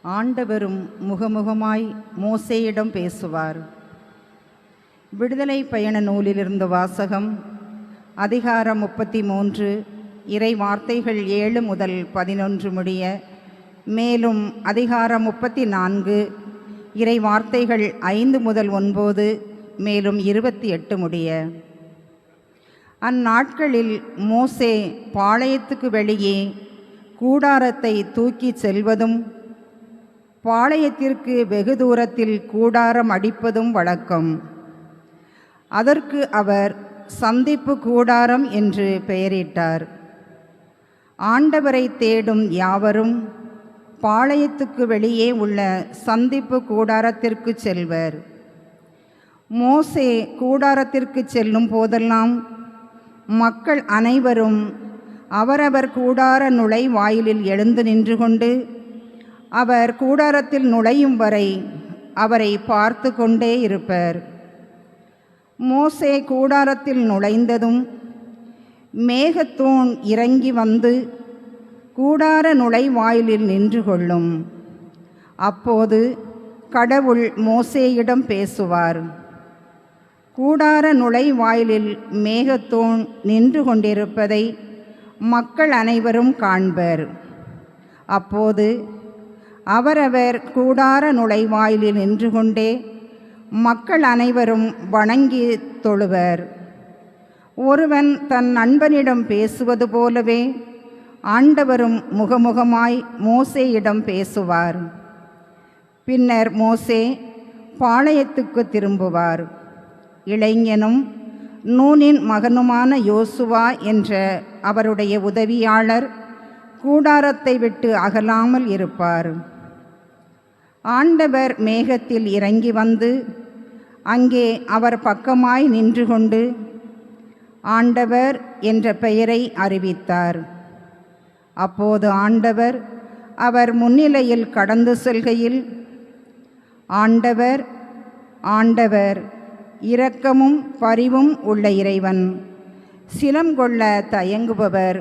ஆண்டவரும் முகமுகமாய் மோசேயிடம் பேசுவார். விடுதலை பயண நூலிலிருந்து வாசகம். அதிகாரம் 33, இறை வார்த்தைகள் 7 முதல் 11 முடிய. மேலும் அதிகாரம் 34, இறை வார்த்தைகள் 5 முதல் 9, மேலும் 28 முடிய. அந்நாட்களில் மோசே பாளையத்துக்கு வெளியே கூடாரத்தை தூக்கி செல்வதும் பாளையத்திற்கு வெகு தூரத்தில் கூடாரம் அடிப்பதும் வழக்கம். அதற்கு அவர் சந்திப்பு கூடாரம் என்று பெயரிட்டார். ஆண்டவரை தேடும் யாவரும் பாளையத்துக்கு வெளியே உள்ள சந்திப்பு கூடாரத்திற்கு செல்வர். மோசே கூடாரத்திற்கு செல்லும் போதெல்லாம் மக்கள் அனைவரும் அவரவர் கூடார நுழைவாயிலில் எழுந்து நின்று கொண்டு அவர் கூடாரத்தில் நுழையும் வரை அவரை பார்த்து கொண்டே இருப்பர். மோசே கூடாரத்தில் நுழைந்ததும் மேகத்தூண் இறங்கி வந்து கூடார நுழைவாயிலில் நின்று கொள்ளும். அப்போது கடவுள் மோசேயிடம் பேசுவார். கூடார நுழைவாயிலில் மேகத்தூண் நின்று கொண்டிருப்பதை மக்கள் அனைவரும் காண்பர். அப்போது அவரவர் கூடார நுழைவாயிலில் நின்று கொண்டே மக்கள் அனைவரும் வணங்கி தொழுவர். ஒருவன் தன் நண்பனிடம் பேசுவது போலவே ஆண்டவரும் முகமுகமாய் மோசேயிடம் பேசுவார். பின்னர் மோசே பாளையத்துக்கு திரும்புவார். இளைஞனும் நூனின் மகனுமான யோசுவா என்ற அவருடைய உதவியாளர் கூடாரத்தை விட்டு அகலாமல் இருப்பார். ஆண்டவர் மேகத்தில் இறங்கி வந்து அங்கே அவர் பக்கமாய் நின்று கொண்டு ஆண்டவர் என்ற பெயரை அறிவித்தார். அப்போது ஆண்டவர் அவர் முன்னிலையில் கடந்து செல்கையில், ஆண்டவர், ஆண்டவர், இரக்கமும் பரிவும் உள்ள இறைவன், சினம் கொள்ள தயங்குபவர்,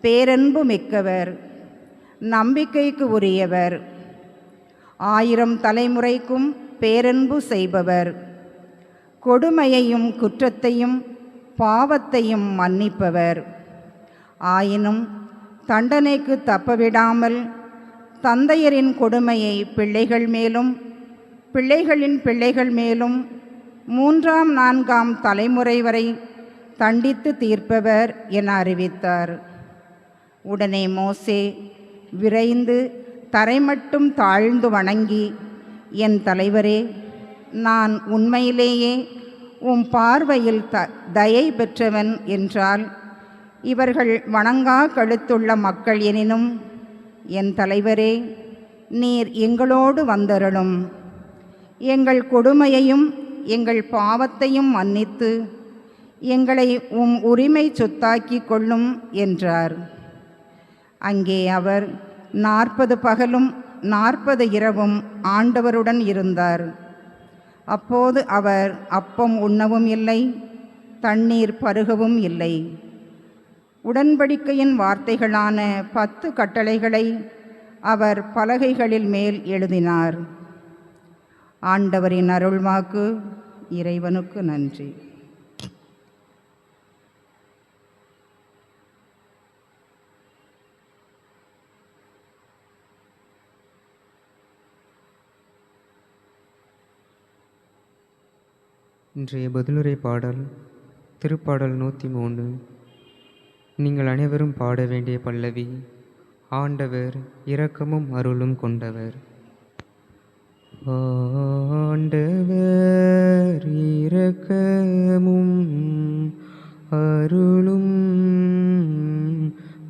பேரன்பு மிக்கவர், நம்பிக்கைக்கு உரியவர், 1000 தலைமுறைக்கும் பேரன்பு செய்பவர், கொடுமையையும் குற்றத்தையும் பாவத்தையும் மன்னிப்பவர், ஆயினும் தண்டனைக்கு தப்பவிடாமல் தந்தையரின் கொடுமையை பிள்ளைகள் மேலும் பிள்ளைகளின் பிள்ளைகள் மேலும் 3ஆம் 4ஆம் தலைமுறை வரை தண்டித்து தீர்ப்பவர் என அறிவித்தார். உடனே மோசே விரைந்து தரைமட்டும் தாழ்ந்து வணங்கி, என் தலைவரே, நான் உண்மையிலேயே உம் பார்வையில் தயை பெற்றவன் என்றால் இவர்கள் வணங்கா கழுத்துள்ள மக்கள் எனினும், என் தலைவரே, நீர் எங்களோடு வந்தருளும், எங்கள் கொடுமையையும் எங்கள் பாவத்தையும் மன்னித்து எங்களை உம் உரிமை சொத்தாக்கி கொள்ளும் என்றார். அங்கே அவர் 40 பகலும் 40 இரவும் ஆண்டவருடன் இருந்தார். அப்போது அவர் அப்பம் உண்ணவும் இல்லை, தண்ணீர் பருகவும் இல்லை. உடன்படிக்கையின் வார்த்தைகளான 10 கட்டளைகளை அவர் பலகைகளில் மேல் எழுதினார். ஆண்டவரின் அருள்வாக்கு. இறைவனுக்கு நன்றி. இன்றைய பதிலுரை பாடல் திருப்பாடல் 103. நீங்கள் அனைவரும் பாட வேண்டிய பல்லவி, ஆண்டவர் இரக்கமும் அருளும் கொண்டவர். ஆண்டவர் இரக்கமும் அருளும்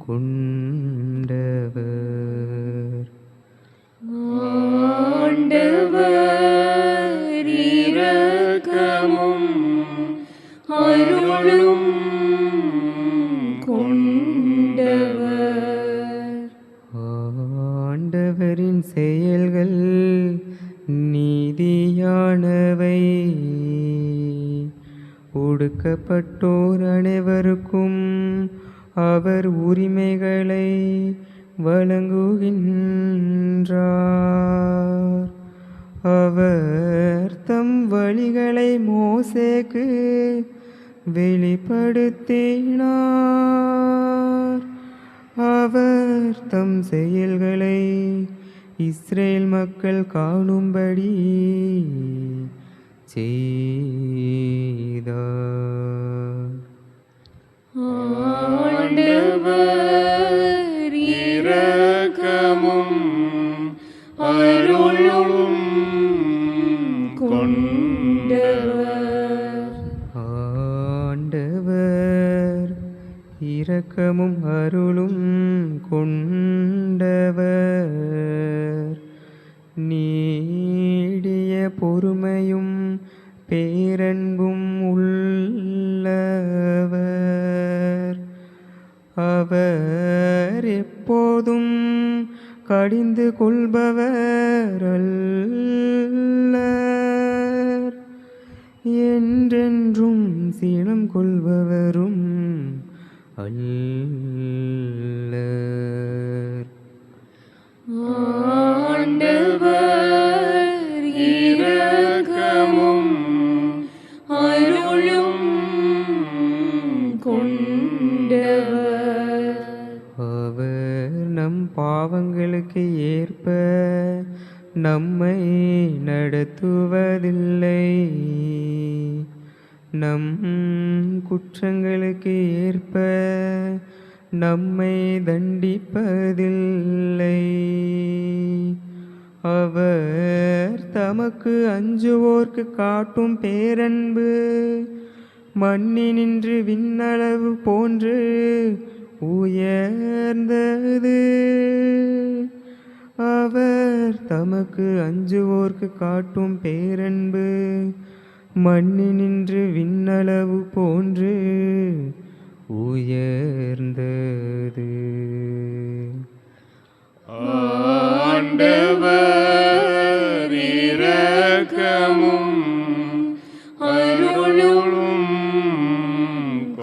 கொண்டவர். ஆண்டவர் இரக்கமும் அருளும் கொண்டவர். ஆண்டவரின் செயல்கள் நீதியானவை, ஒடுக்கப்பட்டோர் அனைவருக்கும் அவர் உரிமைகளை வழங்குகின்றார். அவர் தம் வழிகளை மோசேக்கு வெளிப்படுத்தினார். அவர் தம் செயல்களை இஸ்ரேல் மக்கள் காணும்படி செய்தார். ஆண்டவர் இரக்கமும் அருளும் கொண்டவர். ஆண்டவர் இரக்கமும் அருளும் கொண்டவர். நீடிய பொறுமையும் பேரன்பும் உள்ளவர். அவர் எப்போதும் கடிந்து கொள்பவர் அல்லர். என்றென்றும் சீனம் கொள்பவரும் அல்லர். ஆண்டவர் இரக்கமும் அருளும் கொண்டவர். அவர் நம் பாவங்களுக்கு ஏற்ப நம்மை நடத்துவதில்லை. நம் குற்றங்களுக்கு ஏற்ப நம்மை தண்டிப்பதில்லை. அவர் தமக்கு அஞ்சுவோர்க்கு காட்டும் பேரன்பு மண்ணினின்று விண்ணளவு போன்று உயர்ந்தது. அவர் தமக்கு அஞ்சுவோர்க்கு காட்டும் பேரன்பு மண்ணினின்று விண்ணளவு போன்று உயர்ந்தது. ஆண்டவர் இரக்கமும் அருளும்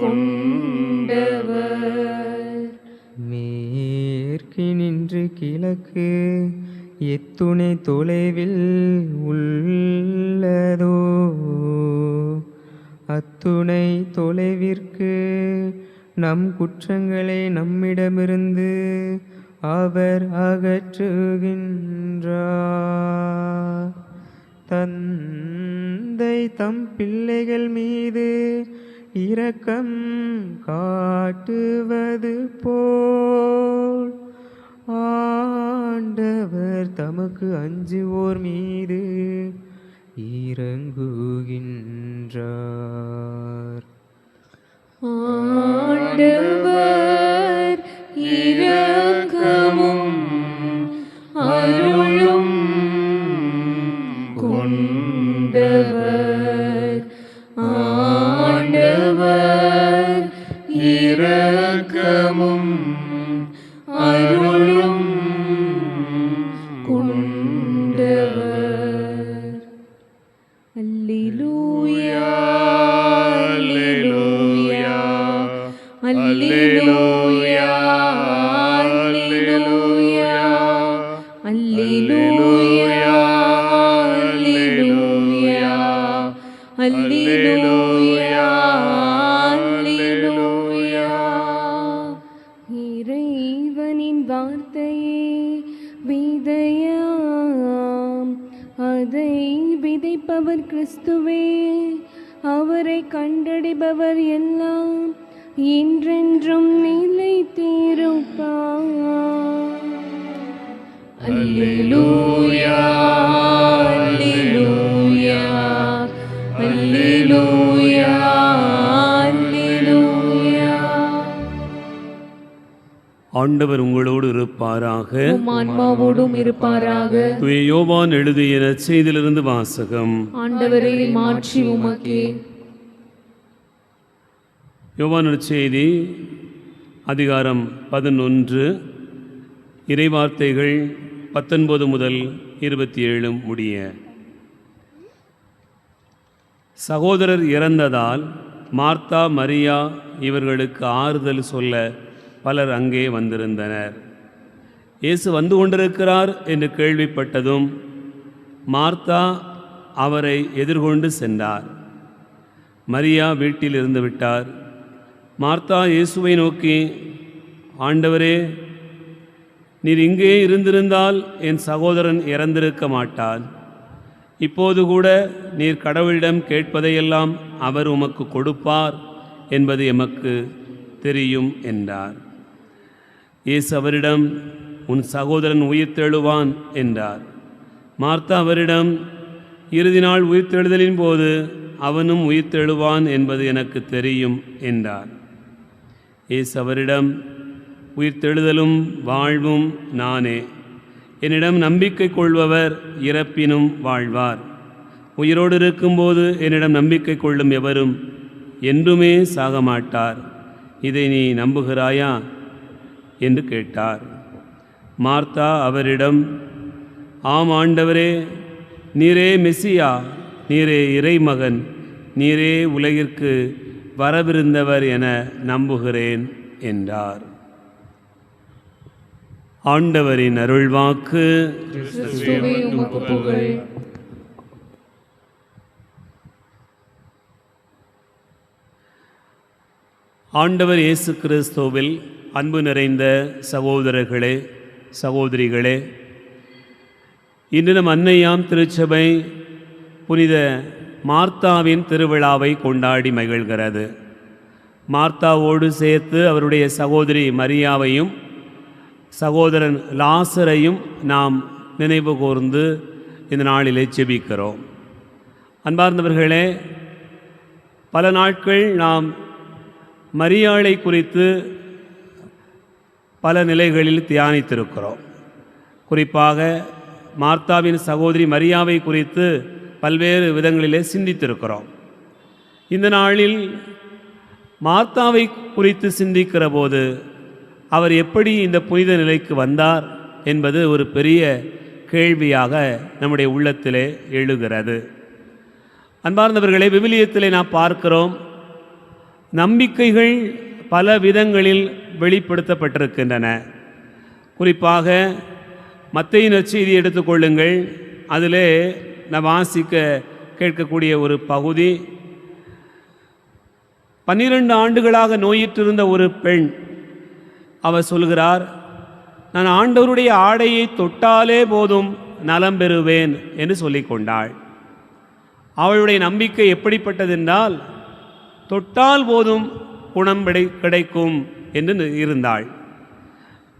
கொண்டவர். மேற்கினின்று கிழக்கு எத்துணை தொலைவில் உள்ளதோ அத்துணை தொலைவிற்கு நம் குற்றங்களை நம்மிடமிருந்து அவர் அகற்றுகின்றார். தந்தை தம் பிள்ளைகள் மீது இரக்கம் காட்டுவது போல் ஆண்டவர் தமக்கு அஞ்சுவோர் மீது இறங்குகின்றார். ஆண்டவர் இரக்கமும் அருளும் கொண்டவர். ஆண்டவர் இரக்கமும் அருளும் கொண்டவர். அல்லேலூயா அல்லேலூயா அல்லேலூயா அல்லேலூயா அல்லேலூயா அல்லேலூயா அல்லேலூயா. இறைவனின் வார்த்தையே விதையாம், அதை விதைப்பவர் கிறிஸ்துவே. அவரை கண்டடைபவர் எல்லாம் என்றென்றும் நிலைத்திருப்பார். அல்லேலூயா அல்லேலூயா அல்லேலூயா அல்லேலூயா. ஆண்டவர் உங்களோடு இருப்பாராக. உம் ஆன்மாவோடும் இருப்பாராக. தூய யோவான் எழுதிய நற்செய்தியிலிருந்து வாசகம். ஆண்டவரே மாட்சி உமக்கே. யோவான் நற்செய்தி அதிகாரம் 11 இறைவார்த்தைகள் 19 முதல் 27 முடிய. சகோதரர் இறந்ததால் மார்த்தா மரியா இவர்களுக்கு ஆறுதல் சொல்ல பலர் அங்கே வந்திருந்தனர். இயேசு வந்து கொண்டிருக்கிறார் என்று கேள்விப்பட்டதும் மார்த்தா அவரை எதிர்கொண்டு சென்றார். மரியா வீட்டில் இருந்து விட்டார். மார்த்தா இயேசுவை நோக்கி, ஆண்டவரே, நீர் இங்கே இருந்திருந்தால் என் சகோதரன் இறந்திருக்க மாட்டான். இப்போது கூட நீர் கடவுளிடம் கேட்பதையெல்லாம் அவர் உமக்கு கொடுப்பார் என்பது எமக்கு தெரியும் என்றார். இயேசு அவரிடம், உன் சகோதரன் உயிர்த்தெழுவான் என்றார். மார்த்தா அவரிடம், இறுதி நாள் உயிர்த்தெழுதலின் போது அவனும் உயிர்த்தெழுவான் என்பது எனக்கு தெரியும் என்றார். இயேசு அவரிடம், உயிர்த்தெழுதலும் வாழ்வும் நானே. என்னிடம் நம்பிக்கை கொள்பவர் இறப்பினும் வாழ்வார். உயிரோடு இருக்கும்போது என்னிடம் நம்பிக்கை கொள்ளும் எவரும் என்றுமே சாக மாட்டார். இதை நீ நம்புகிறாயா என்று கேட்டார். மார்த்தா அவரிடம், ஆம் ஆண்டவரே, நீரே மெசியா, நீரே இறைமகன், நீரே உலகிற்கு வரவிருந்தவர் என நம்புகிறேன் என்றார். ஆண்டவரின் அருள்வாக்கு. கிறிஸ்துவே உமக்கு புகழ். ஆண்டவர் இயேசு கிறிஸ்துவில் அன்பு நிறைந்த சகோதரர்களே, சகோதரிகளே, இன்று நம் அன்னையாம் திருச்சபை புனித மார்த்தாவின் திருவிழாவை கொண்டாடி மகிழ்கிறது. மார்த்தாவோடு சேர்த்து அவருடைய சகோதரி மரியாவையும் சகோதரன் லாசரையும் நாம் நினைவு கூர்ந்து இந்த நாளிலே ஜெபிக்கிறோம். அன்பார்ந்தவர்களே, பல நாட்கள் நாம் மரியாளை குறித்து பல நிலைகளில் தியானித்திருக்கிறோம். குறிப்பாக மார்த்தாவின் சகோதரி மரியாவை குறித்து பல்வேறு விதங்களிலே சிந்தித்திருக்கிறோம். இந்த நாளில் மார்த்தாவை குறித்து சிந்திக்கிற போது அவர் எப்படி இந்த புனித நிலைக்கு வந்தார் என்பது ஒரு பெரிய கேள்வியாக நம்முடைய உள்ளத்திலே எழுகிறது. அன்பார்ந்தவர்களே, விவிலியத்திலே நாம் பார்க்கிறோம், நம்பிக்கைகள் பல விதங்களில் வெளிப்படுத்தப்பட்டிருக்கின்றன. குறிப்பாக மத்தேயு நற்செய்தி எடுத்துக்கொள்ளுங்கள். அதிலே நாம் வாசிக்க கேட்கக்கூடிய ஒரு பகுதி, 12 ஆண்டுகளாக நோயிற்றிருந்த ஒரு பெண், அவர் சொல்கிறார், நான் ஆண்டவருடைய ஆடையை தொட்டாலே போதும் நலம் பெறுவேன் என்று சொல்லிக்கொண்டாள். அவளுடைய நம்பிக்கை எப்படிப்பட்டதென்றால், தொட்டால் போதும் குணம் கிடைக்கும் என்று இருந்தாள்.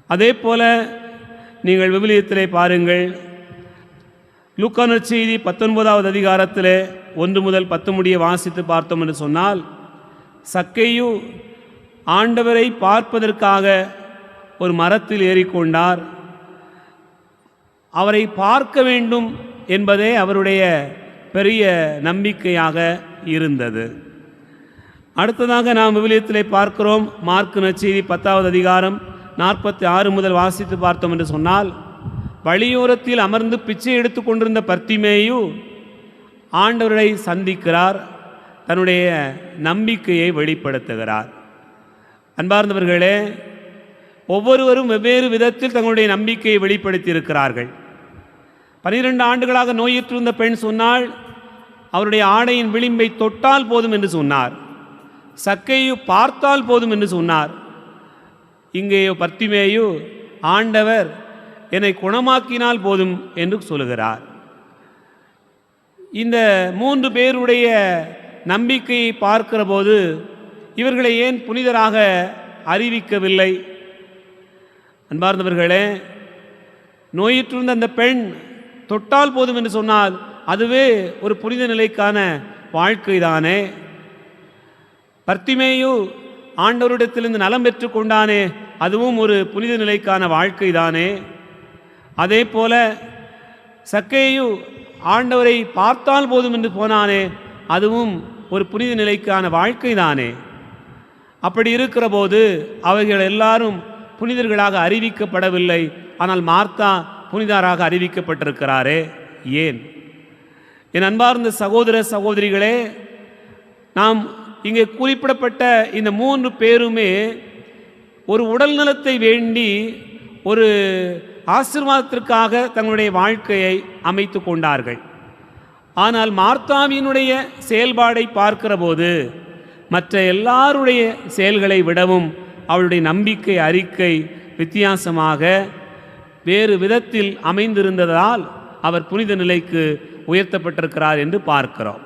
அதே போல நீங்கள் விவிலியத்திலே பாருங்கள், லூக்கா நற்செய்தி 19வது அதிகாரத்திலே 1 முதல் 10 முடிய வாசித்து பார்த்தோம் என்று சொன்னால், சக்கேயு ஆண்டவரை பார்ப்பதற்காக ஒரு மரத்தில் ஏறிக்கொண்டார். அவரை பார்க்க வேண்டும் என்பதே அவருடைய பெரிய நம்பிக்கையாக இருந்தது. அடுத்ததாக நாம் விவிலியத்திலே பார்க்கிறோம், மார்க்கு நற்செய்தி 10வது அதிகாரம் 46 முதல் வாசித்து பார்த்தோம் என்று சொன்னால், வழியோரத்தில் அமர்ந்து பிச்சை எடுத்து கொண்டிருந்த பர்த்திமேயு ஆண்டவரை சந்திக்கிறார், தன்னுடைய நம்பிக்கையை வெளிப்படுத்துகிறார். அன்பார்ந்தவர்களே, ஒவ்வொருவரும் வெவ்வேறு விதத்தில் தங்களுடைய நம்பிக்கையை வெளிப்படுத்தியிருக்கிறார்கள். 12 ஆண்டுகளாக நோயிற்றிருந்த பெண் சொன்னால், அவருடைய ஆடையின் விளிம்பை தொட்டால் போதும் என்று சொன்னார். சக்கேயு பார்த்தால் போதும் என்று சொன்னார். இங்கே பர்த்திமேயு, ஆண்டவர் என்னை குணமாக்கினால் போதும் என்று சொல்லுகிறார். இந்த 3 பேருடைய நம்பிக்கையை பார்க்கிற போது இவர்களை ஏன் புனிதராக அறிவிக்கவில்லை? அன்பார்ந்தவர்களே, நோயிற்றிருந்த அந்த பெண் தொட்டால் போதும் என்று சொன்னால் அதுவே ஒரு புனித நிலைக்கான வாழ்க்கை தானே. பர்த்திமேயு ஆண்டவரிடத்திலிருந்து நலம் பெற்று கொண்டானே, அதுவும் ஒரு புனித நிலைக்கான வாழ்க்கை தானே. அதே போல சக்கேயு ஆண்டவரை பார்த்தால் போதும் என்று போனானே, அதுவும் ஒரு புனித நிலைக்கான வாழ்க்கை தானே. அப்படி இருக்கிற போது அவர்கள் எல்லாரும் புனிதர்களாக அறிவிக்கப்படவில்லை. ஆனால் மார்த்தா புனிதராக அறிவிக்கப்பட்டிருக்கிறாரே, ஏன்? என் அன்பார்ந்த சகோதர சகோதரிகளே, நாம் இங்கே குறிப்பிடப்பட்ட இந்த 3 பேருமே ஒரு உடல் நலத்தை வேண்டி ஒரு ஆசீர்வாதத்திற்காக தங்களுடைய வாழ்க்கையை அமைத்து கொண்டார்கள். ஆனால் மார்த்தாவினுடைய செயல்பாடை பார்க்கிற போது மற்ற எல்லாருடைய செயல்களை விடவும் அவளுடைய நம்பிக்கை அறிக்கை வித்தியாசமாக வேறு விதத்தில் அமைந்திருந்ததால் அவர் புனித நிலைக்கு உயர்த்தப்பட்டிருக்கிறார் என்று பார்க்கிறோம்.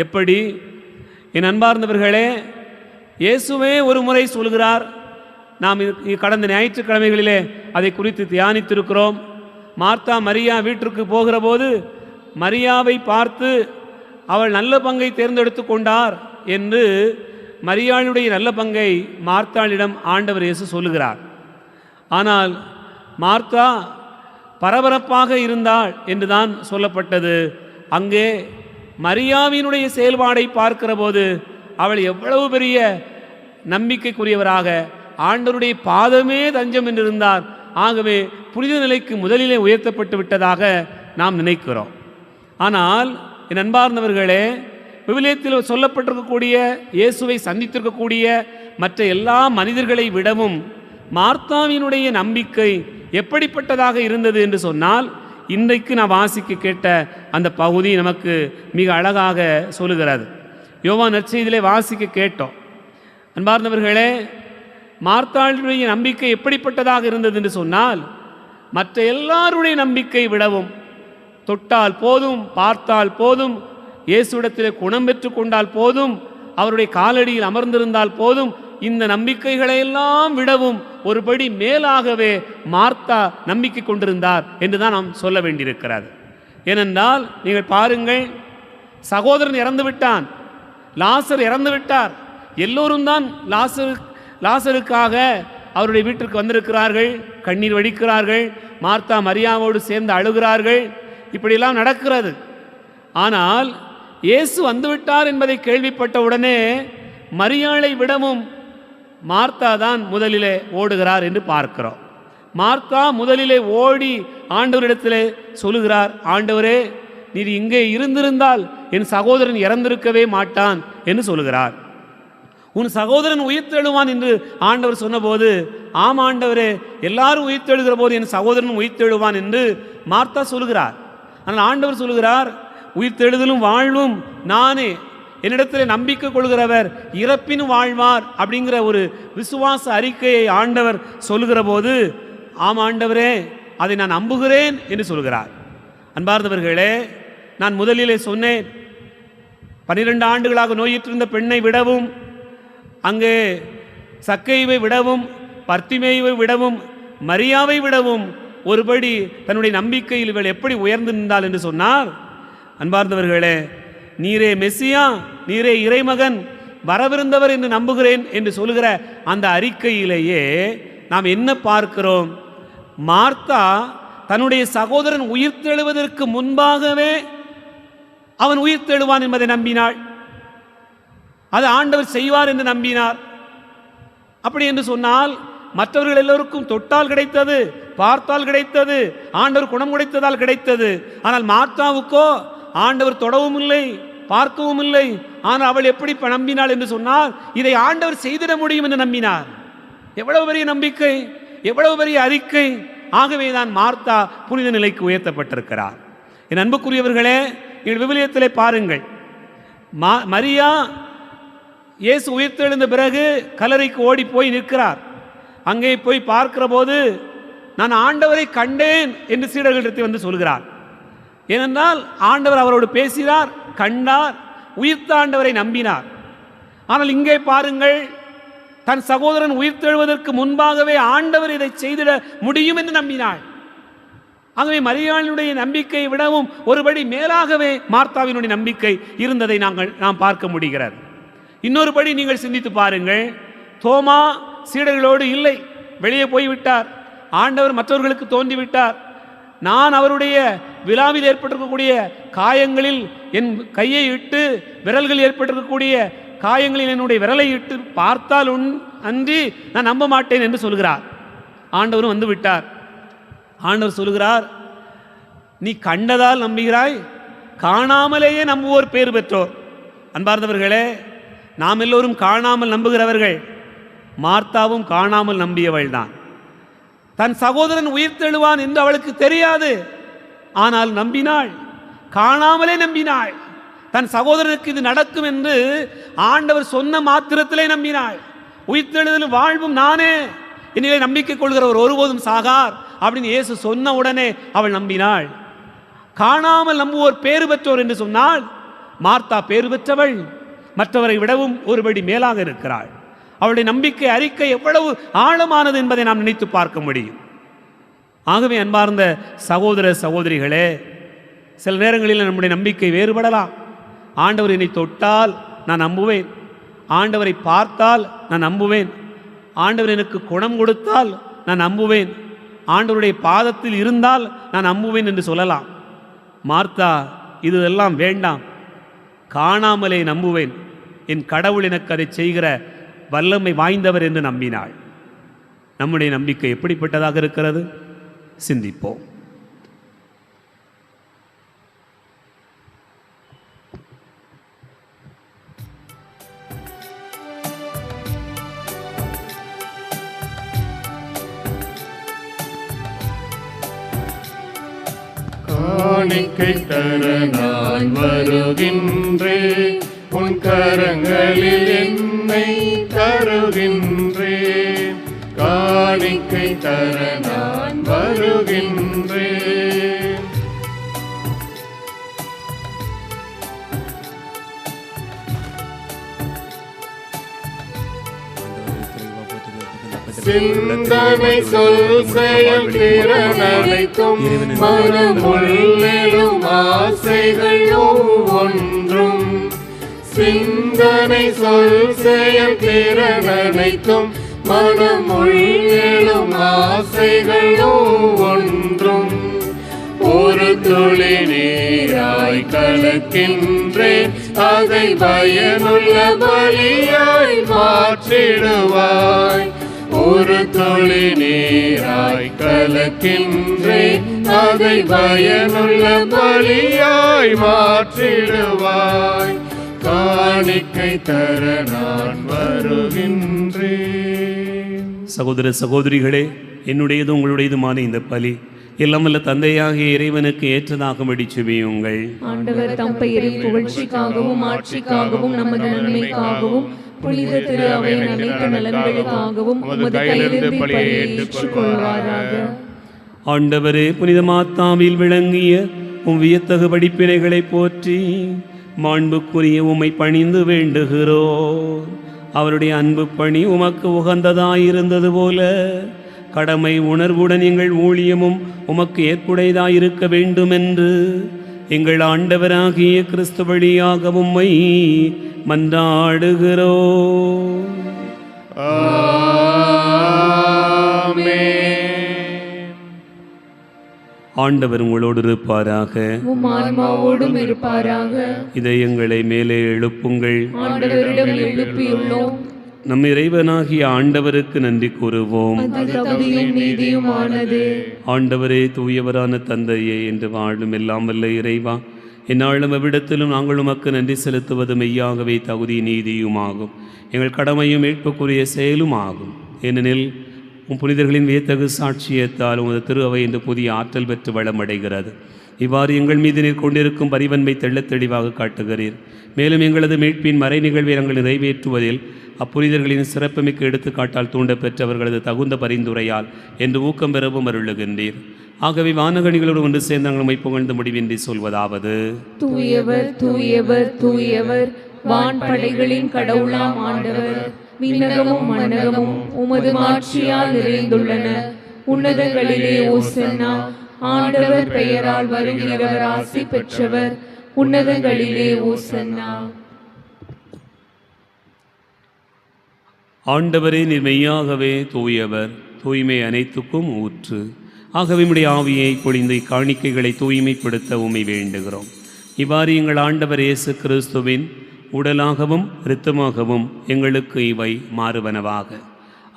எப்படி? என் அன்பார்ந்தவர்களே, இயேசுவே ஒரு முறை சொல்கிறார். நாம் கடந்த ஞாயிற்றுக்கிழமைகளிலே அதை குறித்து தியானித்திருக்கிறோம். மார்த்தா மரியா வீட்டிற்கு போகிற போது மரியாவை பார்த்து அவள் நல்ல பங்கை தேர்ந்தெடுத்து கொண்டார் என்று மரியாளுடைய நல்ல பங்கை மார்த்தாளிடம் ஆண்டவர் இயேசு சொல்லுகிறார். ஆனால் மார்த்தா பரபரப்பாக இருந்தாள் என்றுதான் சொல்லப்பட்டது. அங்கே மரியாவினுடைய செயல்பாடை பார்க்கிற போது அவள் எவ்வளவு பெரிய நம்பிக்கைக்குரியவராக ஆண்டவருடைய பாதமே தஞ்சம் என்றிருந்தார். ஆகவே புனித நிலைக்கு முதலிலே உயர்த்தப்பட்டு விட்டதாக நாம் நினைக்கிறோம். ஆனால் என் அன்பார்ந்தவர்களே, விவிலியத்தில் சொல்லப்பட்டிருக்கக்கூடிய இயேசுவை சந்தித்திருக்கக்கூடிய மற்ற எல்லா மனிதர்களை விடவும் மார்த்தாவினுடைய நம்பிக்கை எப்படிப்பட்டதாக இருந்தது என்று சொன்னால், இன்றைக்கு நான் வாசிக்க கேட்ட அந்த பகுதி நமக்கு மிக அழகாக சொல்லுகிறது. யோவான் நற்செய்தியிலே வாசிக்க கேட்டோம். அன்பார்ந்தவர்களே, மார்த்தாளுடைய நம்பிக்கை எப்படிப்பட்டதாக இருந்தது என்று சொன்னால், மற்ற எல்லாருடைய நம்பிக்கை விடவும் தொட்டால் போதும், பார்த்தால் போதும், இயேசுவிடத்திலே குணம் பெற்று கொண்டால் போதும், அவருடைய காலடியில் அமர்ந்திருந்தால் போதும், இந்த நம்பிக்கைகளையெல்லாம் விடவும் ஒருபடி மேலாகவே மார்த்தா நம்பிக்கை கொண்டிருந்தார் என்றுதான் நாம் சொல்ல வேண்டியிருக்கிறது. ஏனென்றால் நீங்கள் பாருங்கள், சகோதரன் இறந்து விட்டான், லாசர் இறந்து விட்டார். எல்லோரும் தான் லாசருக்காக அவருடைய வீட்டிற்கு வந்திருக்கிறார்கள், கண்ணீர் வடிக்கிறார்கள், மார்த்தா மரியாவோடு சேர்ந்து அழுகிறார்கள். இப்படியெல்லாம் நடக்கிறது. ஆனால் இயேசு வந்துவிட்டார் என்பதை கேள்விப்பட்ட உடனே மரியாளை விடவும் மார்த்தா தான் முதலிலே ஓடுகிறார் என்று பார்க்கிறோம். மார்த்தா முதலிலே ஓடி ஆண்டவரிடத்திலே சொல்லுகிறார், ஆண்டவரே, நீர் இங்கே இருந்திருந்தால் என் சகோதரன் இறந்திருக்கவே மாட்டான் என்று சொல்லுகிறார். உன் சகோதரன் உயிர்த்தெழுவான் என்று ஆண்டவர் சொன்னபோது, ஆம் ஆண்டவரே, எல்லாரும் உயிர்த்தெழுகிற போது என் சகோதரன் உயிர்த்தெழுவான் என்று மார்த்தா சொல்லுகிறார். ஆனால் ஆண்டவர் சொல்லுகிறார், உயிர்த்தெழுதலும் வாழ்வும் நானே, என்னிடத்தில் நம்பிக்கை கொள்கிறவர் இறப்பினும் வாழ்வார் அப்படிங்கிற ஒரு விசுவாச அறிக்கையை ஆண்டவர் சொல்லுகிற போது, ஆம் ஆண்டவரே, அதை நான் நம்புகிறேன் என்று சொல்கிறார். அன்பார்ந்தவர்களே, நான் முதலிலே சொன்னேன், 12 ஆண்டுகளாக நோயிற்றிருந்த பெண்ணை விடவும், அங்கே சக்கையை விடவும், பர்த்திமேயை விடவும், மரியாவை விடவும் ஒருபடி தன்னுடைய நம்பிக்கையில் இவள் எப்படி உயர்ந்து நின்றாள் என்று சொன்னார். அன்பார்ந்தவர்களே, நீரே மெசியா, நீரே இறைமகன், வரவிருந்தவர் என்று நம்புகிறேன் என்று சொல்லுகிற அந்த அறிக்கையிலேயே நாம் என்ன பார்க்கிறோம்? மார்த்தா தன்னுடைய சகோதரன் உயிர்த்தெழுவதற்கு முன்பாகவே அவன் உயிர்த்தெழுவான் என்பதை நம்பினாள். அது ஆண்டவர் செய்வார் என்று நம்பினார். அப்படி என்று சொன்னால் மற்றவர்கள் எல்லோருக்கும் தொட்டால் கிடைத்தது, பார்த்தால் கிடைத்தது, ஆண்டவர் குணம் கிடைத்ததால் கிடைத்தது. ஆனால் மார்த்தாவுக்கோ ஆண்டவர் தொடவும் இல்லை, பார்க்கவும் இல்லை. ஆனால் அவள் எப்படி நம்பினாள் என்று சொன்னால், இதை ஆண்டவர் செய்திட முடியும் என்று நம்பினார். எவ்வளவு பெரிய நம்பிக்கை, எவ்வளவு பெரிய அறிக்கை! ஆகவே தான் மார்த்தா புனித நிலைக்கு உயர்த்தப்பட்டிருக்கிறார். என் அன்புக்குரியவர்களே, எங்கள் விவிலியத்திலே பாருங்கள், மரியா இயேசு உயிர்த்தெழுந்த பிறகு கல்லறைக்கு ஓடி போய் நிற்கிறார். அங்கே போய் பார்க்கிற போது, நான் ஆண்டவரை கண்டேன் என்று சீடர்களிடத்தில் வந்து சொல்கிறார். ஏனென்றால் ஆண்டவர் அவரோடு பேசினார், கண்டார், உயிர்த்த ஆண்டவரை நம்பினார். ஆனால் இங்கே பாருங்கள், தன் சகோதரன் உயிர்த்தெழுவதற்கு முன்பாகவே ஆண்டவர் இதை செய்திட முடியும் என்று நம்பினாள். ஆகவே மரியாளுடைய நம்பிக்கையை விடவும் ஒருபடி மேலாகவே மார்த்தாவினுடைய நம்பிக்கை இருந்ததை நாம் பார்க்க முடிகிறது. இன்னொரு படி நீங்கள் சிந்தித்து பாருங்கள், தோமா சீடர்களோடு இல்லை, வெளியே போய்விட்டார். ஆண்டவர் மற்றவர்களுக்கு தோன்றிவிட்டார். நான் அவருடைய விழாவில் ஏற்பட்டிருக்கக்கூடிய காயங்களில் என் கையை இட்டு, விரல்கள் ஏற்பட்டிருக்கக்கூடிய காயங்களில் என்னுடைய விரலை இட்டு பார்த்தால் அன்றி நான் நம்ப மாட்டேன் என்று சொல்கிறார். ஆண்டவரும் வந்து விட்டார். ஆண்டவர் சொல்கிறார், நீ கண்டதால் நம்புகிறாய், காணாமலேயே நம்புவோர் பேர் பெற்றோர். அன்பார்ந்தவர்களே, நாம் எல்லோரும் காணாமல் நம்புகிறவர்கள். மார்த்தாவும் காணாமல் நம்பியவள் தான். தன் சகோதரன் உயிர்த்தெழுவான் என்று அவளுக்கு தெரியாது. ஆனால் நம்பினாள், காணாமலே நம்பினாள். தன் சகோதரனுக்கு இது நடக்கும் என்று ஆண்டவர் சொன்ன மாத்திரத்திலே நம்பினாள். உயிர்த்தெழுதலும் வாழ்வும் நானே, என்னிலே நம்பிக்கை கொள்கிறவர் ஒருபோதும் சாகார் அப்படின்னு இயேசு சொன்ன உடனே அவள் நம்பினாள். காணாமல் நம்புவோர் பேறு பெற்றோர் என்று சொன்னால் மார்த்தா பேறு பெற்றவள், மற்றவரை விடவும் ஒருபடி மேலாக இருக்கிறாள். அவளுடைய நம்பிக்கை அறிக்கை எவ்வளவு ஆழமானது என்பதை நாம் நினைத்து பார்க்க முடியும். ஆகவே அன்பார்ந்த சகோதர சகோதரிகளே, சில நேரங்களில் நம்முடைய நம்பிக்கை வேறுபடலாம். ஆண்டவர் என்னை தொட்டால் நான் நம்புவேன், ஆண்டவரை பார்த்தால் நான் நம்புவேன், ஆண்டவர் எனக்கு குணம் கொடுத்தால் நான் நம்புவேன், ஆண்டவருடைய பாதத்தில் இருந்தால் நான் நம்புவேன் என்று சொல்லலாம். மார்த்தா இதெல்லாம் வேண்டாம், காணாமலே நம்புவேன், என் கடவுள் எனக்கு அதை செய்கிற வல்லமை வாய்ந்தவர் என்று நம்பினாள். நம்முடைய நம்பிக்கை எப்படிப்பட்டதாக இருக்கிறது? சிந்திப்போம். காணிக்கை தர நான் வருகின்றேன், உன் கரங்களில் என்னை தருகின்றேன். காணிக்கை தர நான் வருகின்றேன். சிந்தனை சொல் செயல் திறனடைக்கும் மனமுள்ளெழும் ஆசைகள் ஒவ்வொன்றும். சிந்தனை சொல் செயல் திறனடைக்கும் மனமுள்ளெழும் ஆசைகள் ஒவ்வொன்றும். ஒரு துளி நீராய் கலக்கின்றேன், அதை பயனுள்ள பலியாய் மாற்றிடுவாய். ஒரு துளி நீராய் கலக்கின்றேன், அதை பயனுள்ள பலியாய் மாற்றிடுவாய். காணிக்கை தர நான் வருகின்றேன். சகோதர சகோதரிகளே, என்னுடையது உங்களுடையதுமான இந்த பலி எல்லாம் வல்ல தந்தையாகிய இறைவனுக்கு ஏற்றதாகும்படி செபியுங்கள். ஆண்டவர் தம் பெயரின் புகழ்ச்சிக்காகவும் ஆட்சிக்காகவும் நமது நன்மைக்காகவும் புனித திரு அவையின் அனைத்து நலன்களுக்காகவும் உமது கையிலிருந்து பலியை ஏற்றுக்கொள்வாராக. ஆண்டவரே, புனித மாத்தாவில் விளங்கிய உம் வியத்தகு படிப்பினைகளை போற்றி மாண்புக்குரிய உம்மை பணிந்து வேண்டுகிறோம். அவருடைய அன்பு பணி உமக்கு உகந்ததாயிருந்தது போல கடமை உணர்வுடன் எங்கள் ஊழியமும் உமக்கு ஏற்புடையதாயிருக்க வேண்டுமென்று எங்கள் ஆண்டவராகிய கிறிஸ்து வழியாக உம்மை மன்றாடுகிறோம். ஆண்டவர் உங்களோடு இருப்பாராக, உம் ஆன்மாவோடும் இருப்பாராக. இதயங்களை மேலே எழுப்புங்கள். ஆண்டவரிடம் எழுப்பியுள்ளோம். நம் இறைவனாகிய ஆண்டவருக்கு நன்றி கூறுவோம். அது தகுதியும் நீதியுமானது. ஆண்டவரே, தூயவரான தந்தையே, என்று வாழும் எல்லாம் வல்ல இறைவா, எந்நாளும் எவ்விடத்திலும் நாங்கள் உமக்கு நன்றி செலுத்துவது மெய்யாகவே தகுதி நீதியுமாகும், எங்கள் கடமையும் மீட்புக்குரிய செயலும் ஆகும். ஏனெனில் உம் புனிதர்களின் வியத்தகு சாட்சியத்தால் உமது திரு அவை என்று புதிய ஆற்றல் பெற்று வளமடைகிறது. இவ்வாறு எங்கள் மீது நீர் கொண்டிருக்கும் பரிவன்மை தெள்ளத் தெளிவாக காட்டுகிறீர். மேலும் எங்களது மீட்பின் மறை நிகழ்வை நாங்கள் நிறைவேற்றுவதில் அப்புனிதர்களின் சிறப்புமிக்க எடுத்துக்காட்டால் தூண்ட பெற்றவர்களது தகுந்த பரிந்துரையால் என்று ஊக்கம் பெறவும் அருளுகின்றீர். ஆகவே வானகணிகளோடு ஒன்று சேர்ந்து நாங்கள் உம்மை புகழ்ந்து முடிவின்றி சொல்வதாவது: தூயவர் தூயவர் தூயவர், வான் படைகளின் கடவுளாம் ஆண்டவர். விண்ணகமும் மண்ணகமும் உமது மாட்சியால் நிறைந்துள்ளன. உன்னதங்களிலே ஓசன்னா. ஆண்டவர் பெயரால் வருகிறவர் ஆசி பெற்றவர். உன்னதங்களிலே ஓசன்னா. ஆண்டவரே, நீர் மெய்யாகவே தூயவர், தூய்மை அனைத்துக்கும் ஊற்று. ஆகவே உம்முடைய ஆவியை பொழிந்து காணிக்கைகளை தூய்மைப்படுத்த உம்மை வேண்டுகிறோம். இவ்வாறு எங்கள் ஆண்டவர் இயேசு கிறிஸ்துவின் உடலாகவும் இரத்தமாகவும் எங்களுக்கு இவை மாறுவனவாக.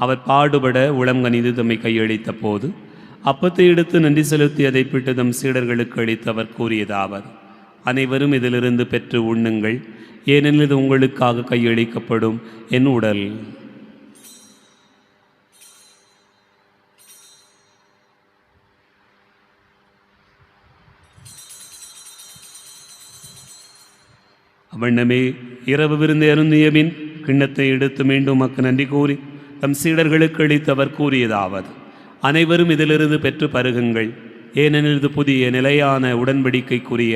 அவர் பாடுபட உளம் கனிந்து தம்மை கையளித்த போது அப்பத்தை எடுத்து நன்றி செலுத்தி அதை பிட்டு தம் சீடர்களுக்கு அளித்து அவர் கூறியதாவது: அனைவரும் இதிலிருந்து பெற்று உண்ணுங்கள், ஏனெனில் இது உங்களுக்காக கையளிக்கப்படும் என் உடல். அவ்வண்ணமே இரவு விருந்து அருந்திய பின் கிண்ணத்தை எடுத்து மீண்டும் மக்கு நன்றி கூறி தம் சீடர்களுக்கு அளித்து அவர் கூறியதாவது: அனைவரும் இதிலிருந்து பெற்று பருகுங்கள், ஏனெனில் இது புதிய நிலையான உடன்படிக்கைக்குரிய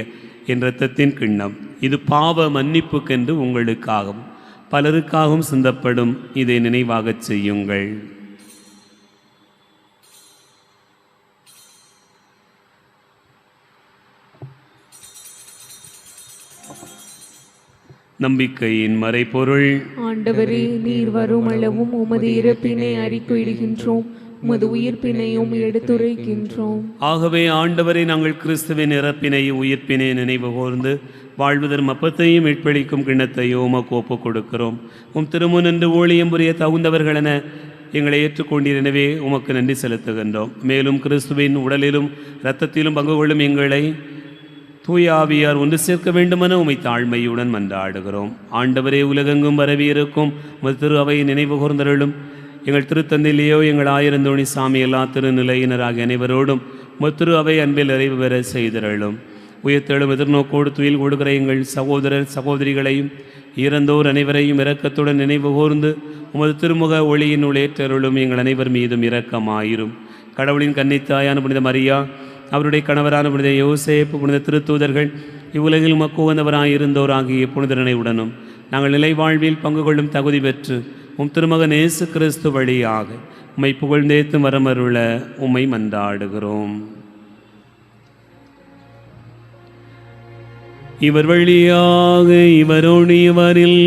என் இரத்தத்தின் கிண்ணம். இது பாவ மன்னிப்புக்கென்று உங்களுக்காகவும் பலருக்காகவும் சிந்தப்படும். இதை நினைவாகச் செய்யுங்கள். நம்பிக்கையின் மறைபொருள். ஆண்டவரே, நீர் வரும் அளவும் உமது இறப்பினை அறிக்கையிடுகின்றோம், உமது உயிர்ப்பினையும் எடுத்துரைக்கின்றோம். ஆகவே ஆண்டவரை, நாங்கள் கிறிஸ்துவின் இறப்பினை உயிர்ப்பினை நினைவு கூர்ந்து வாழ்வதற்கு அப்பத்தையும் மீட்பளிக்கும் கிண்ணத்தையும் உமக்கு ஒப்புக் கொடுக்கிறோம். உம் திருமுன் என்று ஊழியம் புரிய தகுந்தவர்களென எங்களை ஏற்றுக்கொண்டீர். எனவே உமக்கு நன்றி செலுத்துகின்றோம். மேலும் கிறிஸ்துவின் உடலிலும் இரத்தத்திலும் பங்கு கொள்ளும் எங்களை தூய ஆவியார் ஒன்று சேர்க்க வேண்டுமென உமை தாழ்மையுடன் மன்றாடுகிறோம். ஆண்டவரே, உலகெங்கும் பரவியிருக்கும் உமது திரு அவையை நினைவு கூர்ந்தருளும். எங்கள் திருத்தந்தையிலேயோ எங்கள் ஆயிரந்தோணி சாமி எல்லா திருநிலையினராகிய அனைவரோடும் உமது திரு அவை அன்பில் நிறைவு பெற செய்திருளும். உயிர்த்தெழும் எதிர்நோக்கோடு துயில் கொடுக்கிற எங்கள் சகோதரர் சகோதரிகளையும் இறந்தோர் அனைவரையும் இரக்கத்துடன் நினைவு கூர்ந்து உமது திருமுக ஒளியினுள் ஏற்றருளும். எங்கள் அனைவர் மீதும் இரக்கமாயிரும். கடவுளின் கன்னித்தாயான புனித மரியா, அவருடைய கணவரான புனித யோசேப்பு, புனித திருத்தூதர்கள், இவ்வுலகில் உமக்கு உகந்தவராயிருந்தோர் ஆகிய புனிதரனையுடனும் நாங்கள் நிலை வாழ்வில் பங்கு கொள்ளும் தகுதி பெற்று உம் திருமகன் இயேசு கிறிஸ்து வழியாக உம்மை புகழ்ந்தேத்து வரமருள உம்மை மன்றாடுகிறோம். இவர் வழியாக இவரோடு இவரில்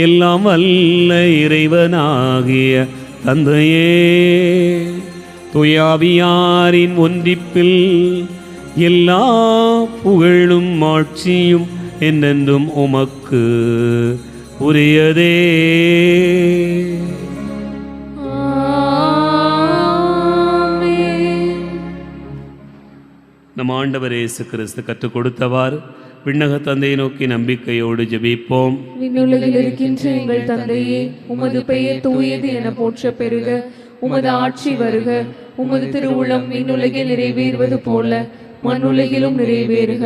எல்லாம் வல்ல இறைவனாகிய தந்தையே, துயாவியாரின் ஒன்றிப்பில் எல்லா புகழும் ஆட்சியும் என்றென்றும் உமக்கு உரியதே. நம் ஆண்டவர் இயேசு கிறிஸ்து கற்றுக் கொடுத்தவாறு விண்ணக தந்தையை நோக்கி நம்பிக்கையோடு ஜெபிப்போம். விண்ணுலகில் இருக்கின்ற எங்கள் தந்தையே, உமது பெயர் தூயது என போற்ற பெறுக. உமது ஆட்சி வருக. உமது திருவுளம் விண்ணுலகில் நிறைவேறுவது போல மண்ணுலகிலும் நிறைவேறுக.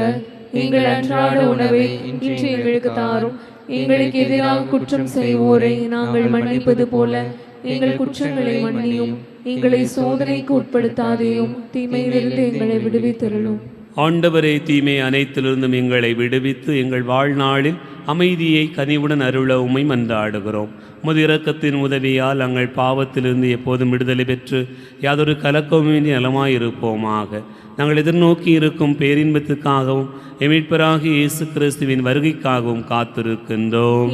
எங்கள் அன்றாட உணவை இன்று எங்களுக்கு தாரும். எங்களுக்கு எதிராக குற்றம் செய்வோரை நாங்கள் மன்னிப்பது போல எங்கள் குற்றங்களை மன்னியும். எங்களை சோதனைக்கு உட்படுத்தாதேயும், தீமையிலிருந்து எங்களை விடுவித்தருளும். ஆண்டவரே, தீமை அனைத்திலிருந்தும் எங்களை விடுவித்து எங்கள் வாழ்நாளில் அமைதியை கனிவுடன் அருள உம்மை மன்றாடுகிறோம். உமது இரக்கத்தின் உதவியால் நாங்கள் பாவத்திலிருந்து எப்போதும் விடுதலை பெற்று யாதொரு கலக்கமின்றி நலமாயிருப்போமாக. நாங்கள் எதிர்நோக்கி இருக்கும் பேரின்பத்துக்காகவும் எமீட்பராகிய இயேசு கிறிஸ்துவின் வருகைக்காகவும் காத்திருக்கின்றோம்.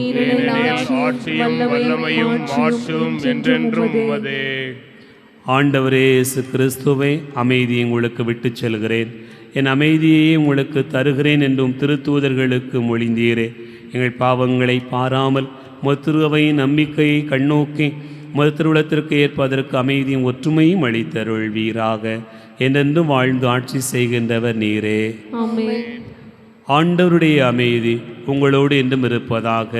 ஆண்டவரே இயேசு கிறிஸ்துவை, அமைதியை உங்களுக்கு விட்டுச் செல்கிறேன், என் அமைதியை உங்களுக்கு தருகிறேன் என்றும் திருத்தூதர்களுக்கு மொழிந்தீரே. எங்கள் பாவங்களை பாராமல் மொத்திருவையின் நம்பிக்கையை கண்ணோக்கி மொத்திருளத்திற்கு ஏற்பதற்கு அமைதியும் ஒற்றுமையும் அளித்தருள்வீராக. என்றென்று வாழ்ந்து ஆட்சி செய்கின்றவர் நீரே. ஆண்டவருடைய அமைதி உங்களோடு என்றும் இருப்பதாக.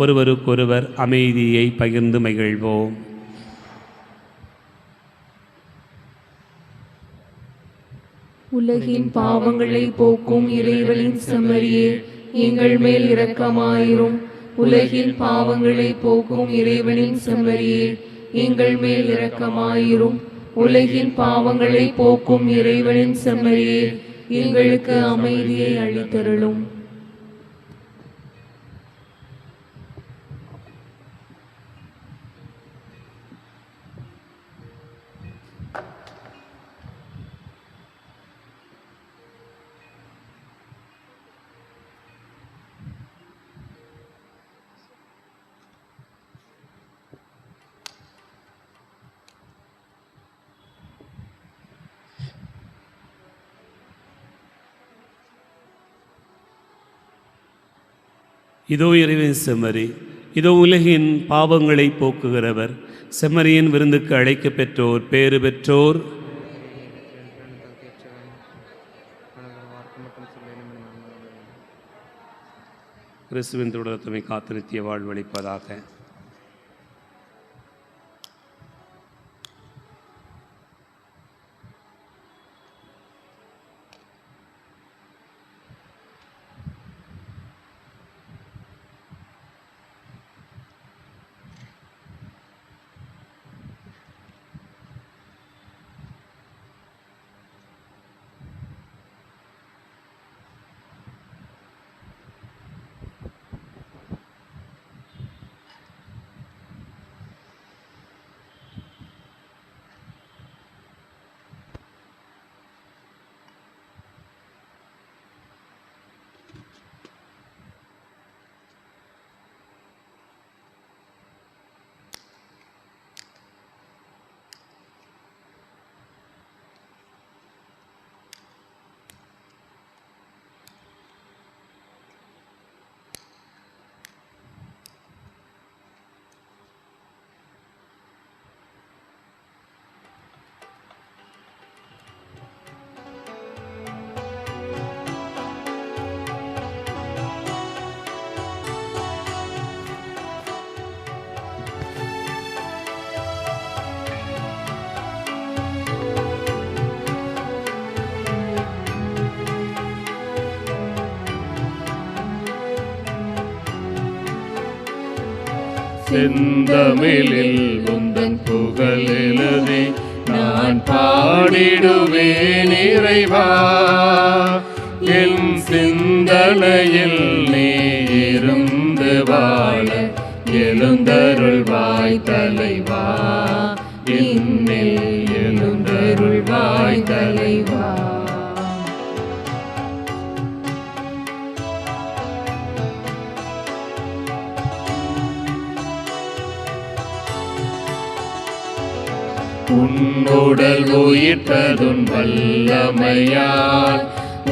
ஒருவருக்கொருவர் அமைதியை பகிர்ந்து மகிழ்வோம். உலகின் பாவங்களை போக்கும் இறைவனின் செம்மறியே, எங்கள் மேல் இரக்கமாயிரும். உலகின் பாவங்களை போக்கும் இறைவனின் செம்மறியே, எங்கள் மேல் இரக்கமாயிரும். உலகின் பாவங்களை போக்கும் இறைவனின் செம்மறியே, எங்களுக்கு அமைதியை அளித்தருளும். இதோ இறைவன் செம்மறி, இதோ உலகின் பாவங்களை போக்குகிறவர். செம்மறியின் விருந்துக்கு அழைக்க பெற்றோர் பேறு பெற்றோர். கிறிஸ்துவின் தொடர்த்தமை காத்து நித்திய வாழ்வளிப்பதாக. செந்தமிழில் உந்தன் புகழ் எழுதி நான் பாடிடுவேன் இறைவா. என் சிந்தனையில் நீ இருந்து வாழ எழுந்தருள்வாய் தலைவா. என்னில் எழுந்தருள்வாய் தலைவா. உன்னுடல் உயிர்ப்பதும் வல்லமையால்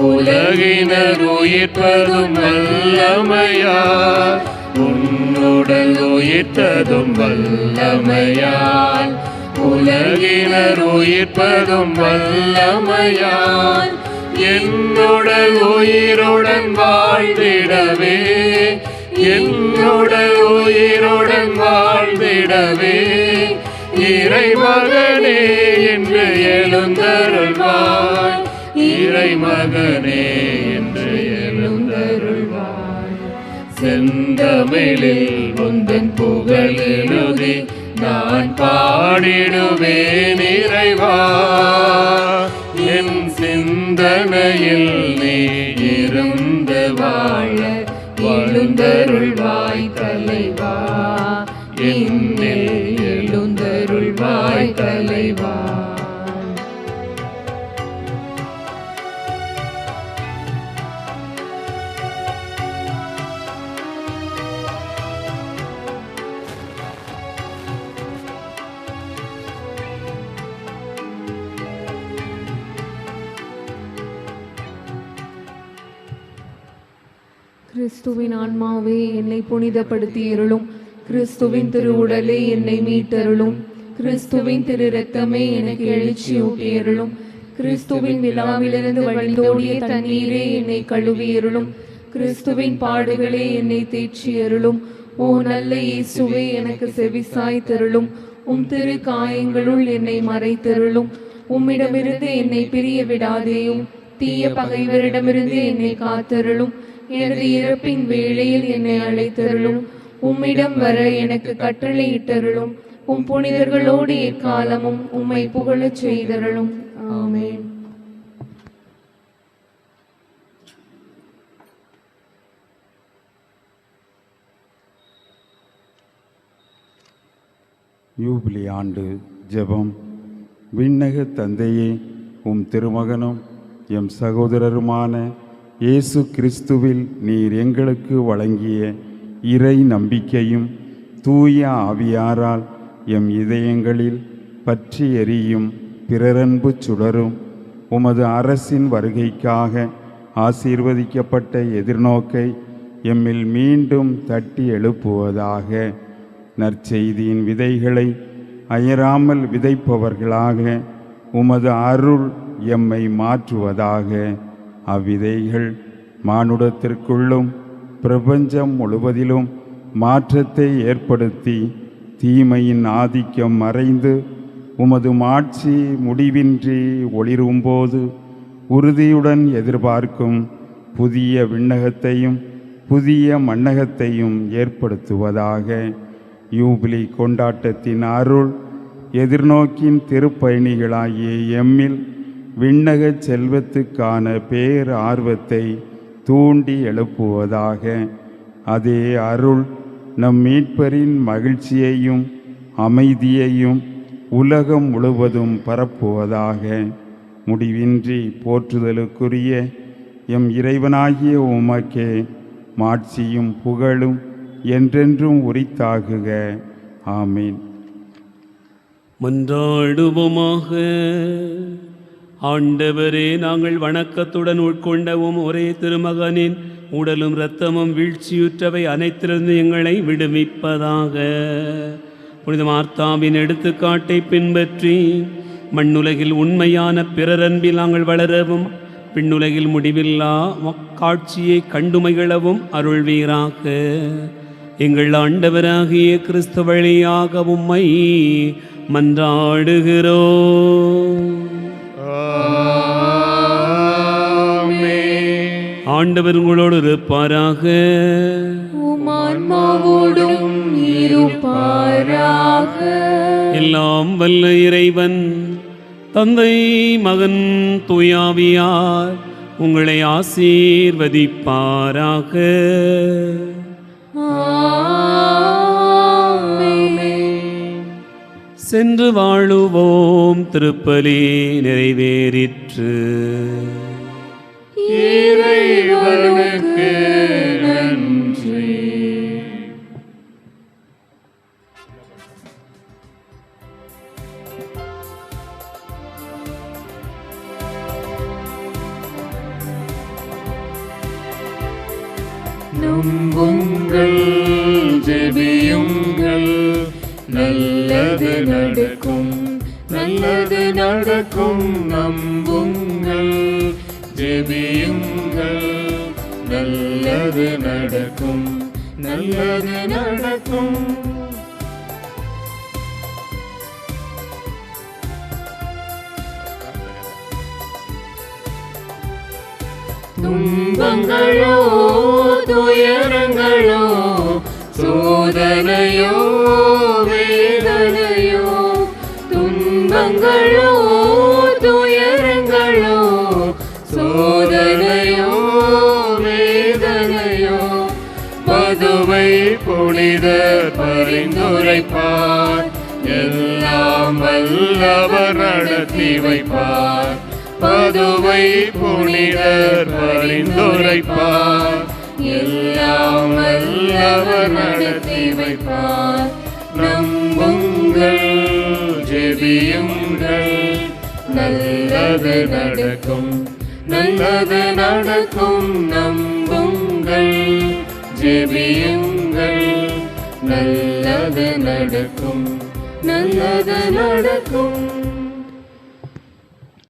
உலகினர் உயிர்ப்பதும் வல்லமையால். உன்னுடல் உயிர்த்ததும் வல்லமையால் உலகினர் உயிர்ப்பதும் வல்லமையால். என்னுடல் உயிருடன் வாழ்ந்திடவே என்னுடல் உயிருடன் வாழ்ந்திடவே இறைமகனே என்று எழுந்தருள்வாய். இறைமகனே என்று எழுந்தருள்வாய். செந்தமிழில் உந்தன் புகழ் எழுதி நான் பாடிடுவேன் இறைவா. என் சிந்தனையில் நீ இருந்து வாழ எழுந்தருள்வாய் தலைவா. என்னில் எழுந்தருள்வாய் தலைவா. கிறிஸ்துவின் ஆன்மாவே என்னை புனிதப்படுத்தி அருளும். கிறிஸ்துவின் திரு உடலே என்னை மீட்டருளும். கிறிஸ்துவின் திரு இரத்தமே எனக்கு எழுச்சியூட்டி அருளும். கிறிஸ்துவின் விழாவிலிருந்து வழிந்தோடிய தண்ணீரே என்னை கழுவி அருளும். கிறிஸ்துவின் பாடுகளே என்னை தேற்றி அருளும். ஓ நல்ல இயேசுவே, எனக்கு செவிசாய் தருளும். உம் திரு காயங்களுள் என்னை மறைத்தருளும். உம்மிடமிருந்து என்னை பிரிய விடாதேயும். தீய பகைவரிடமிருந்து என்னை காத்தருளும். எனது இறப்பின் வேளையில் என்னை அழைத்தருளும். உம்மிடம் வர எனக்கு கட்டளையிட்டருளும். உம் புனிதர்களோடு எக்காலமும் உம்மை புகழச் செய்தருளும். ஆமென். யூபிலி ஆண்டு ஜெபம். விண்ணக தந்தையே, உம் திருமகனும் எம் சகோதரருமான இயேசு கிறிஸ்துவில் நீர் எங்களுக்கு வழங்கிய இறை நம்பிக்கையும் தூய ஆவியாரால் எம் இதயங்களில் பற்றி எரியும் பிறரன்பு சுடரும் உமது அரசின் வருகைக்காக ஆசீர்வதிக்கப்பட்ட எதிர்நோக்கை எம்மில் மீண்டும் தட்டி எழுப்புவதாக. நற்செய்தியின் விதைகளை அயராமல் விதைப்பவர்களாக உமது அருள் எம்மை மாற்றுவதாக. அவ்விதைகள் மானுடத்திற்குள்ளும் பிரபஞ்சம் முழுவதிலும் மாற்றத்தை ஏற்படுத்தி தீமையின் ஆதிக்கம் மறைந்து உமது மாட்சி முடிவின்றி ஒளிரும்போது உறுதியுடன் எதிர்பார்க்கும் புதிய விண்ணகத்தையும் புதிய மண்ணகத்தையும் ஏற்படுத்துவதாக. யூபிலி கொண்டாட்டத்தின் அருள் எதிர்நோக்கின் திருப்பயணிகளாகிய எம்மில் விண்ணக செல்வத்துக்கான பேர் ஆர்வத்தை தூண்டி எழுப்புவதாக. அதே அருள் நம் மீட்பரின் மகிழ்ச்சியையும் அமைதியையும் உலகம் முழுவதும் பரப்புவதாக. முடிவின்றி போற்றுதலுக்குரிய எம் இறைவனாகிய உமக்கே மாட்சியும் புகழும் என்றென்றும் உரித்தாகுக. ஆமீன். மன்றாடுவோமாக. ஆண்டவரே, நாங்கள் வணக்கத்துடன் உட்கொண்டவும் ஒரே திருமகனின் உடலும் இரத்தமும் வீழ்ச்சியுற்றவை அனைத்திலிருந்து எங்களை விடுவிப்பதாக. புனித மார்த்தாவின் எடுத்துக்காட்டை பின்பற்றி மண்ணுலகில் உண்மையான பிறரன்பில் நாங்கள் வளரவும் பின்னுலகில் முடிவில்லா காட்சியை கண்டுமகிழவும் அருள்வீராக. எங்கள் ஆண்டவராகிய கிறிஸ்து வழியாக உம்மை மன்றாடுகிறோம். ஆண்டவர் உங்களோடு இருப்பாராக. உமான்மாவோடும் இருப்பாராக. எல்லாம் வல்ல இறைவன் தந்தை மகன் தூயாவியார் உங்களை ஆசீர்வதிப்பாராக. சென்று வாழுவோம். திருப்பலி நிறைவேறிற்று. இறைவனுக்கு நன்றி. நம்புங்கள், ஜெபியுங்கள், நல்லது நடக்கும், நல்லது நடக்கும். நம்புங்கள், ஜெபியுங்கள், நல்லது நடக்கும், நல்லது நடக்கும். துன்பங்களோ துயரங்களோ சோதனையோ வேதனையோ, துன்பங்களோ துயரங்களோ சோதனையோ வேதனையோ, பதுவை புனிதர் பரிந்துரைப்பார், எல்லாம் வல்லவர் நடத்தி வைப்பார். பதுவை புனிதர் பரிந்துரைப்பார், எல்லாம் வல்லவர் நடத்தி வைப்பார். நம்புங்கள், ஜெபியுங்கள், நல்லது நடக்கும், நல்லது நடக்கும். நம்புங்கள், ஜெபியுங்கள், நல்லது நடக்கும், நல்லது நடக்கும்.